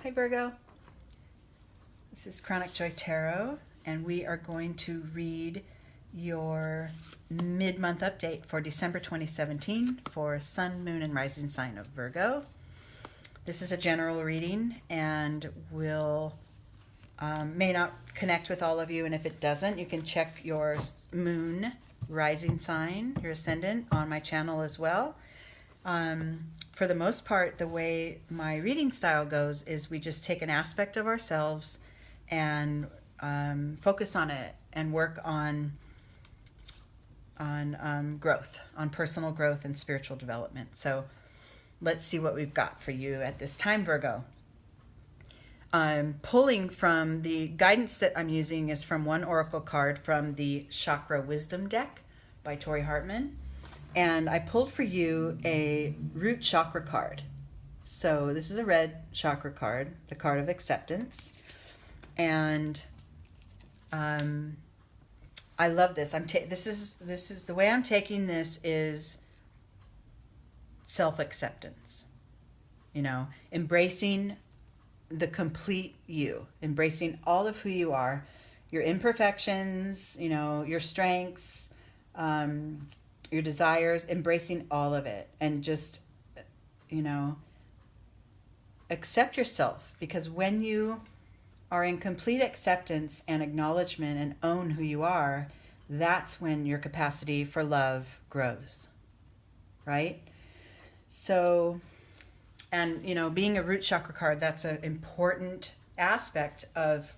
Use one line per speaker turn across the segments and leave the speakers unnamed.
Hi Virgo, this is Chronic Joy Tarot, and we are going to read your mid-month update for December 2017 for Sun, Moon, and Rising sign of Virgo. This is a general reading and will may not connect with all of you, and if it doesn't, you can check your Moon, Rising sign, your Ascendant, on my channel as well. For the most part, the way my reading style goes is we just take an aspect of ourselves and focus on it and work on growth, on personal growth and spiritual development. So let's see what we've got for you at this time, Virgo. I'm pulling from the guidance that I'm using is from one oracle card from the Chakra Wisdom deck by Tori Hartman. And I pulled for you a root chakra card. So this is a red chakra card, the card of acceptance. And I love this. This is the way I'm taking this is self-acceptance. You know, embracing the complete you, embracing all of who you are, your imperfections, you know, your strengths, your desires, embracing all of it, and just, you know, accept yourself, because when you are in complete acceptance and acknowledgement and own who you are, that's when your capacity for love grows, right? So, and, you know, being a root chakra card, that's an important aspect of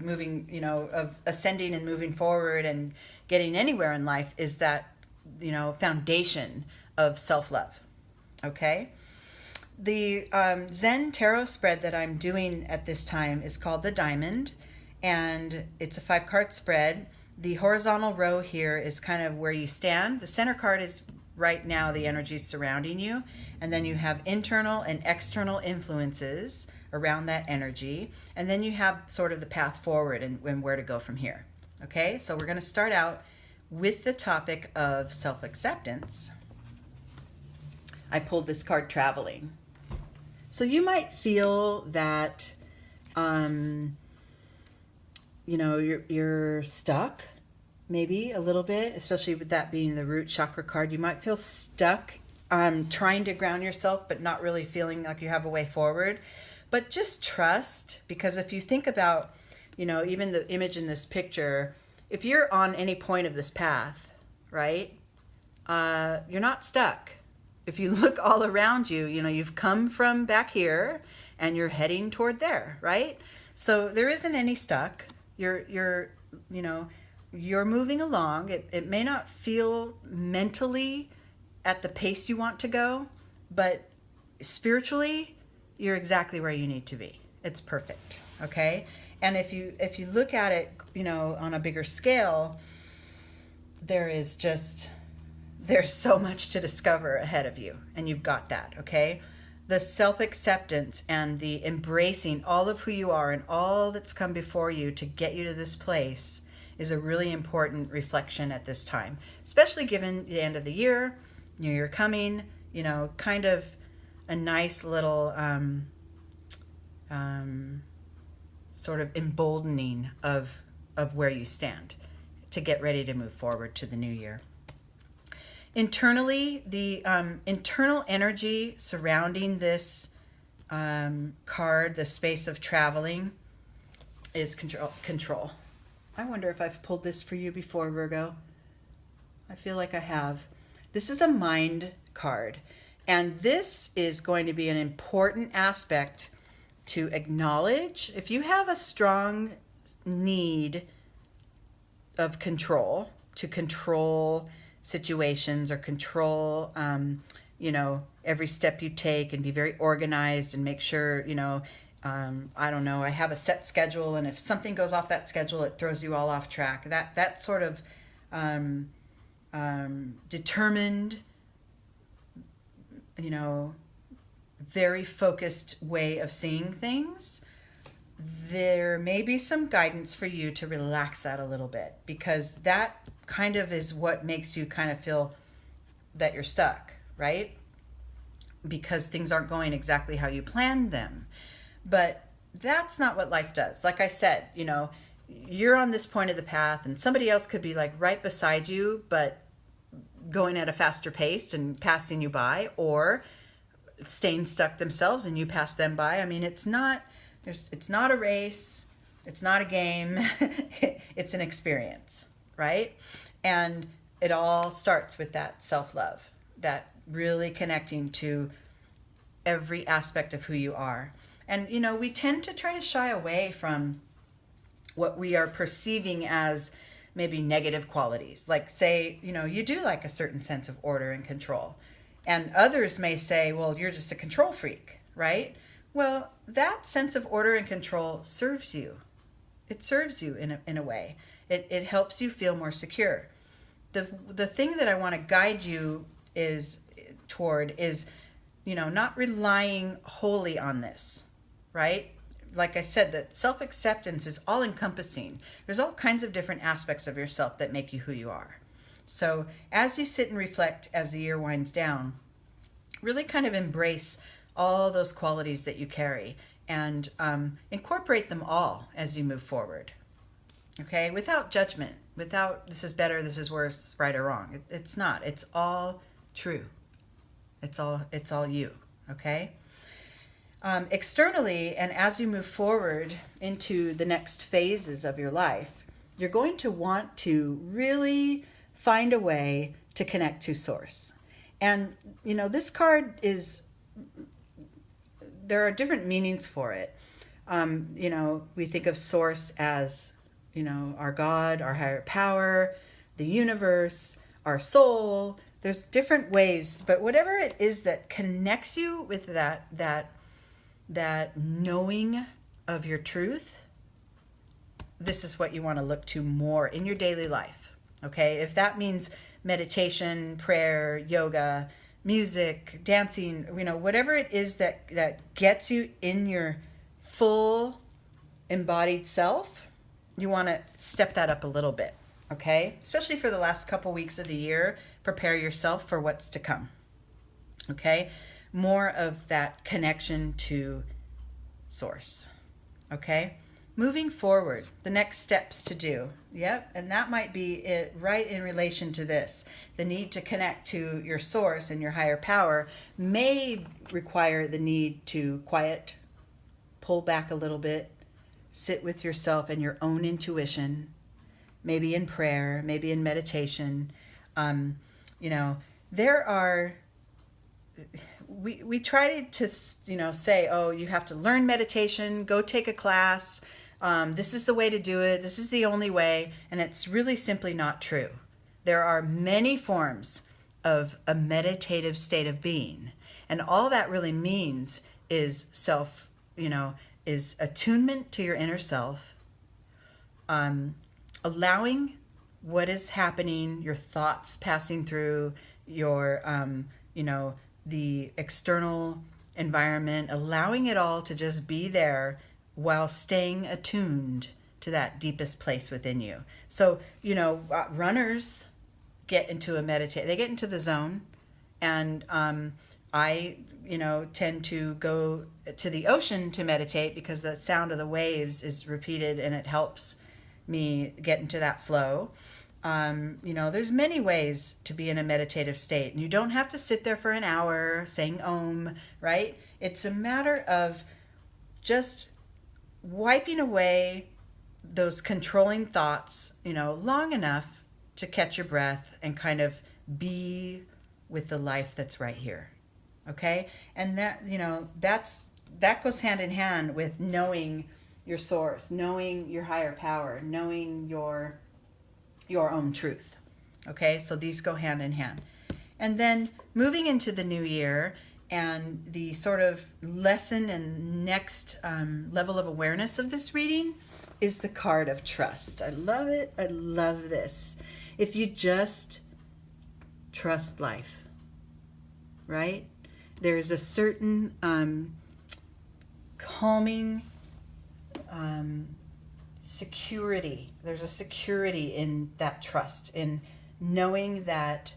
moving, you know, of ascending and moving forward and getting anywhere in life, is that, you know, foundation of self-love. Okay. The Zen Tarot spread that I'm doing at this time is called the Diamond, and it's a 5-card spread. The horizontal row here is kind of where you stand. The center card is right now the energy surrounding you, and then you have internal and external influences around that energy, and then you have sort of the path forward and where to go from here. Okay, so we're going to start out with the topic of self-acceptance. I pulled this card, Traveling. So you might feel that, you know, you're stuck, maybe a little bit, especially with that being the root chakra card. You might feel stuck trying to ground yourself, but not really feeling like you have a way forward. But just trust, because if you think about, you know, even the image in this picture, if you're on any point of this path, right, you're not stuck. If you look all around you, you know, you've come from back here and you're heading toward there, right? So there isn't any stuck. You're you know, you're moving along. It may not feel mentally at the pace you want to go, but spiritually, you're exactly where you need to be. It's perfect, okay? And if you look at it, you know, on a bigger scale, there's so much to discover ahead of you, and you've got that, okay? The self-acceptance and the embracing all of who you are and all that's come before you to get you to this place is a really important reflection at this time, especially given the end of the year, New Year coming, you know, kind of a nice little sort of emboldening of where you stand to get ready to move forward to the new year. Internally, the internal energy surrounding this card, the space of traveling, is control. I wonder if I've pulled this for you before, Virgo. I feel like I have. This is a mind card, and this is going to be an important aspect to acknowledge. If you have a strong need of control, to control situations or control, you know, every step you take, and be very organized and make sure, you know, I don't know, I have a set schedule, and if something goes off that schedule, it throws you all off track. That sort of determined, you know, very focused way of seeing things, there may be some guidance for you to relax that a little bit, because that kind of is what makes you kind of feel that you're stuck, right? because things aren't going exactly how you planned them. But that's not what life does. Like I said, you know, you're on this point of the path and somebody else could be like right beside you, but going at a faster pace and passing you by, or staying stuck themselves and you pass them by. I mean, it's not a race. It's not a game. It's an experience, right? And it all starts with that self-love, that really connecting to every aspect of who you are. And, you know, we tend to try to shy away from what we are perceiving as maybe negative qualities. Like, say, you know, you do like a certain sense of order and control. And others may say, well, you're just a control freak, right? Well, that sense of order and control serves you. It serves you in a way. It helps you feel more secure. The thing that I want to guide you toward is, you know, not relying wholly on this, right? Like I said, that self-acceptance is all-encompassing. There's all kinds of different aspects of yourself that make you who you are. So as you sit and reflect as the year winds down, really kind of embrace all those qualities that you carry and incorporate them all as you move forward. Okay, without judgment, without this is better, this is worse, right or wrong. It's not. It's all true. It's all you. Okay. Externally, and as you move forward into the next phases of your life, you're going to want to really find a way to connect to Source. And, you know, this card there are different meanings for it. You know, we think of Source as, you know, our God, our higher power, the universe, our soul. There's different ways, but whatever it is that connects you with that knowing of your truth, this is what you want to look to more in your daily life. Okay, if that means meditation, prayer, yoga, music, dancing, you know, whatever it is that gets you in your full embodied self, you want to step that up a little bit. Okay, especially for the last couple weeks of the year, prepare yourself for what's to come. Okay, more of that connection to Source. Okay, moving forward, the next steps to do. Yep, and that might be it right in relation to this. The need to connect to your Source and your higher power may require the need to quiet, pull back a little bit, sit with yourself and your own intuition, maybe in prayer, maybe in meditation. You know, we try to, you know, say, oh, you have to learn meditation, go take a class. This is the way to do it. This is the only way. And it's really simply not true. There are many forms of a meditative state of being. And all that really means is is attunement to your inner self, allowing what is happening, your thoughts passing through your, the external environment, allowing it all to just be there while staying attuned to that deepest place within you. So, runners get into they get into the zone, and I tend to go to the ocean to meditate because the sound of the waves is repeated and it helps me get into that flow. There's many ways to be in a meditative state, and you don't have to sit there for an hour saying Om, right? It's a matter of just wiping away those controlling thoughts, long enough to catch your breath and kind of be with the life that's right here. Okay? And that goes hand in hand with knowing your source, knowing your higher power, knowing your own truth. Okay? So these go hand in hand. And then moving into the new year, and the sort of lesson and next level of awareness of this reading is the card of trust. I love it. I love this. If you just trust life, right? There's a certain calming security. There's a security in that trust, in knowing that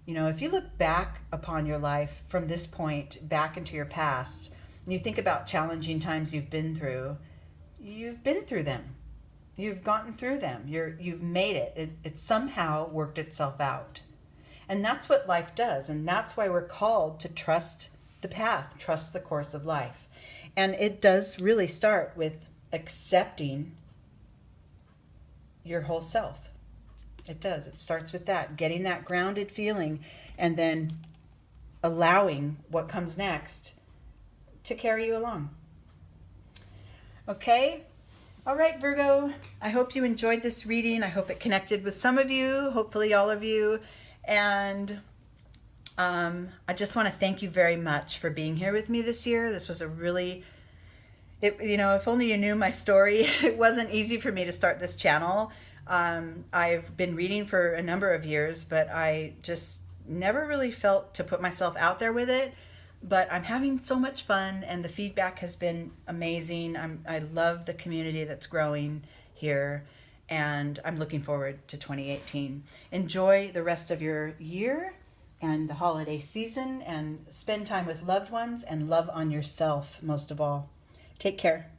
If you look back upon your life from this point back into your past, and you think about challenging times you've been through them. You've gotten through them. You've made it. It somehow worked itself out. And that's what life does. And that's why we're called to trust the path, trust the course of life. And it does really start with accepting your whole self. It does. It starts with that, getting that grounded feeling, and then allowing what comes next to carry you along. Okay? All right, Virgo. I hope you enjoyed this reading. I hope it connected with some of you, hopefully all of you. And I just want to thank you very much for being here with me this year. This was a really, if only you knew my story, it wasn't easy for me to start this channel. I've been reading for a number of years, but I just never really felt to put myself out there with it. But I'm having so much fun, and the feedback has been amazing. I love the community that's growing here, and I'm looking forward to 2018. Enjoy the rest of your year and the holiday season, and spend time with loved ones and love on yourself most of all. Take care.